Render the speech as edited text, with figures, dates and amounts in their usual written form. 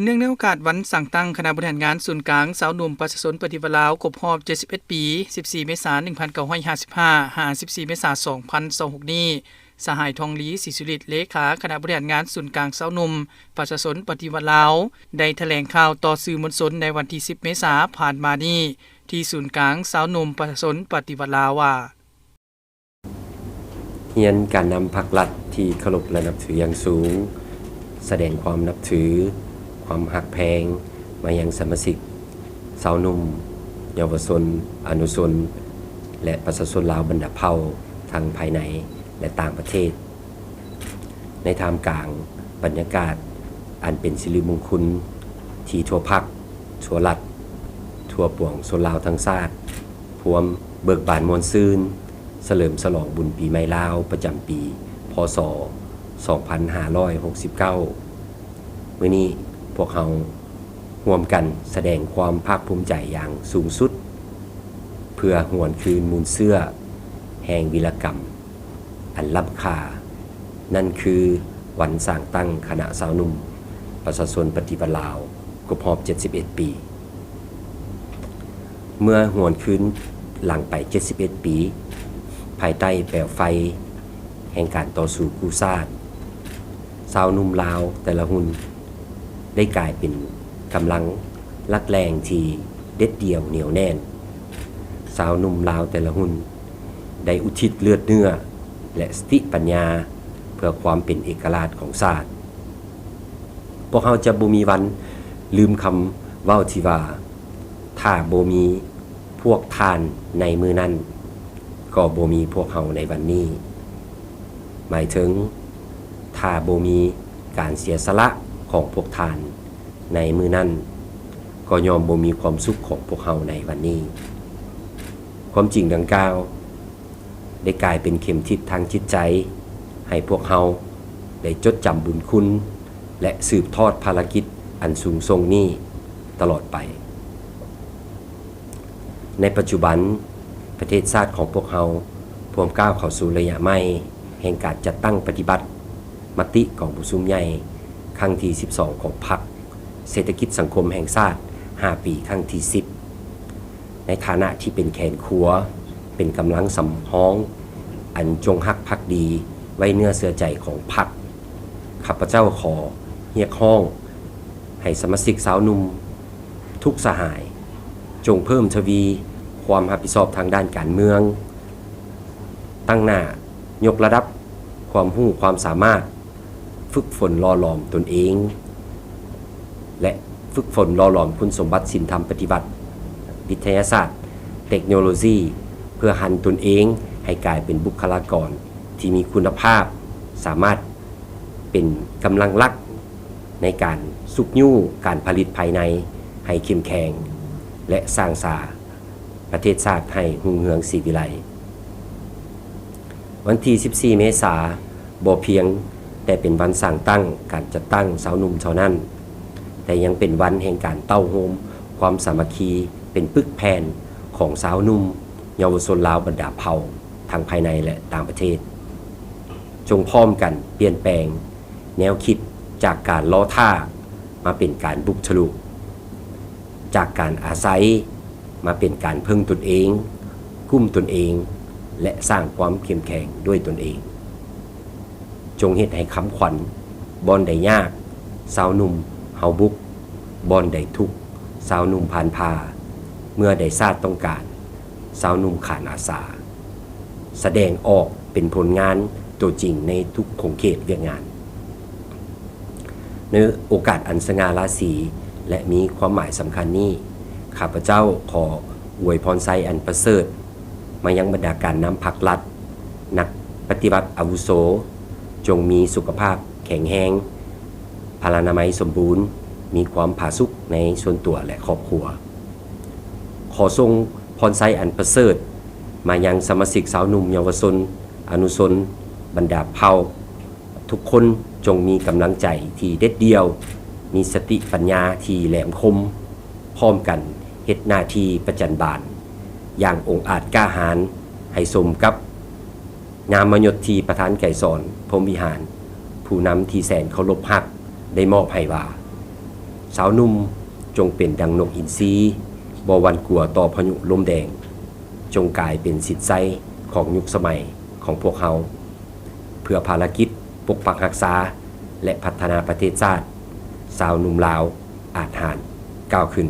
เนื่องในโอกาสวันสั่งตั้งคณะบริหารงานศูนย์กลางสาวหนุ่มประชาชนปฏิวัติลาวครบรอบ71 ปี 14 เมษายน 1955 14 เมษายน 2026 นี้สหายทองลีศรีสุริตเลขาคณะบริหารงานศูนย์กลางสาวหนุ่มประชาชนปฏิวัติลาวได้แถลงข่าวต่อสื่อมวลชนในวันที่ 10 เมษายนผ่านมานี้ที่ศูนย์กลางสาวหนุ่มประชาชนปฏิวัติลาวว่าเฮียนการนำพรรครัฐที่เคารพและนับถืออย่างสูงแสดงความนับถือความหักแพงมายังสมาชิกสาวหนุ่มเยาวชนอนุชนและประชาชนลาวบรรดาเผ่าทั้งภายในและต่างประเทศในท่ามกลางบรรยากาศอันเป็นสิริมงคลที่ทั่วภาคทั่วรัฐทั่วปวงชนลาวทั้งชาติพร้อมเบิกบานมวลซื่นเฉลิมฉลองบุญปีใหม่ลาวประจำปีพ.ศ. 2569 มื้อนี้พวกเราร่วมกันแสดงความภาคภูมิใจอย่างสูงสุดเพื่อหวนคืนมูลเสื้อแห่งวีรกรรมอันล้ำค่านั่นคือวันสร้างตั้งคณะสาวหนุ่มประชาชนปฏิวัติลาวครบรอบ 71 ปี เมื่อหวนคืนหลังไป 71 ปีภายใต้แปลวไฟแห่งการต่อสู้กู้ชาติสาวหนุ่มลาวแต่ละหุ่นได้กลายเป็นกำลังลักแรงที่เด็ดเดี่ยวเหนียวแน่นสาวหนุ่มลาวแต่ละหุ่นได้อุทิศเลือดเนื้อและสติปัญญาเพื่อความเป็นเอกราชของชาติพวกเราจะบ่มีวันลืมคำเว้าที่ว่าถ้าบ่มีพวกท่านในมือนั้นก็บ่มีพวกเราในวันนี้หมายถึงถ้าบ่มีการเสียสละของพวกท่านในมือนั้นก็ยอมบ่มีความสุขของพวกเราในวันนี้ความจริงดังกล่าวได้กลายเป็นเข็มทิศทางจิตใจให้พวกเราได้จดจำบุญคุณและสืบทอดภารกิจอันสูงส่งนี้ตลอดไปในปัจจุบันประเทศชาติของพวกเราพร้อมก้าวเข้าสู่ระยะใหม่แห่งการจัดตั้งปฏิบัติมติของผู้ชุมใหญ่ครั้งที่ 12 ของพรรคเศรษฐกิจสังคมแห่งชาติ 5 ปีครั้งที่ 10 ในฐานะที่เป็นแขนขัวเป็นกำลังสำห้องอันจงฮักภักดีไว้เนื้อเสื้อใจของพรรคข้าพเจ้าขอเรียกร้องให้สมาชิกสาวหนุ่มทุกสหายจงเพิ่มทวีความรับผิดชอบทางด้านการเมืองตั้งหน้ายกระดับความรู้ความสามารถฝึกฝนหล่อหลอมตนเองและฝึกฝนหล่อหลอมคุณสมบัติศีลธรรมปฏิบัติวิทยาศาสตร์เทคโนโลยีเพื่อหันตนเองให้กลายเป็นบุคลากรที่มีคุณภาพสามารถเป็นกำลังหลักในการสุกยู่การผลิตภายในให้เข้มแข็งและสร้างสรรค์ประเทศชาติให้รุ่งเรืองศรีวิไลวันที่ 14 เมษายนบ่เพียงแต่เป็นวันสร้างตั้งการจัดตั้งสาวหนุ่มเท่านั้นแต่ยังเป็นวันแห่งการเต้าโฮมความสามัคคีเป็นปึกแผ่นของสาวหนุ่มเยาวชนลาวบรรดาเผ่าทั้งภายในและต่างประเทศจงพร้อมกันเปลี่ยนแปลงแนวคิดจากการล้อท่ามาเป็นการบุกทะลุจากการอาศัยมาเป็นการพึ่งตนเองกุ้มตนเองและสร้างความเข้มแข็งด้วยตนเองจงเฮ็ดให้คำขวัญบอนได้ยากสาวหนุ่มเฮาบุกบอนได้ทุกสาวหนุ่มผ่านพาเมื่อได้ชาติต้องการสาวหนุ่มขานอาสาแสดงออกเป็นผลงานตัวจริงในทุกขงเขตเวียกงานในโอกาสอันสง่าราศีและมีความหมายสำคัญนี้ข้าพเจ้าขออวยพรไซอันประเสริฐมายังบรรดาการนำพรรครัฐนักปฏิบัติอาวุโสจงมีสุขภาพแข็งแรงพลานามัยสมบูรณ์มีความผาสุกในส่วนตัวและครอบครัวขอทรงพรไซอันประเสริฐมายังสมาชิกสาวหนุ่มเยาวชนอนุชนบรรดาเผ่าทุกคนจงมีกำลังใจที่เด็ดเดี่ยวมีสติปัญญาที่แหลมคมพร้อมกันเฮ็ดหน้าที่ประจันบานอย่างองอาจกล้าหาญให้สมกับงามยศที่ประธานไก่สอนพรหมวิหารผู้นำที่แสนเคารพฮักได้มอบให้ว่า สาวหนุ่มจงเป็นดังนกอินทรีบ่หวั่นกลัวต่อพายุลมแดงจงกลายเป็นสิทธิ์ไซของยุคสมัยของพวกเฮาเพื่อภารกิจปกปักรักษาและพัฒนาประเทศชาติสาวหนุ่มลาวอาจหารก้าวขึ้น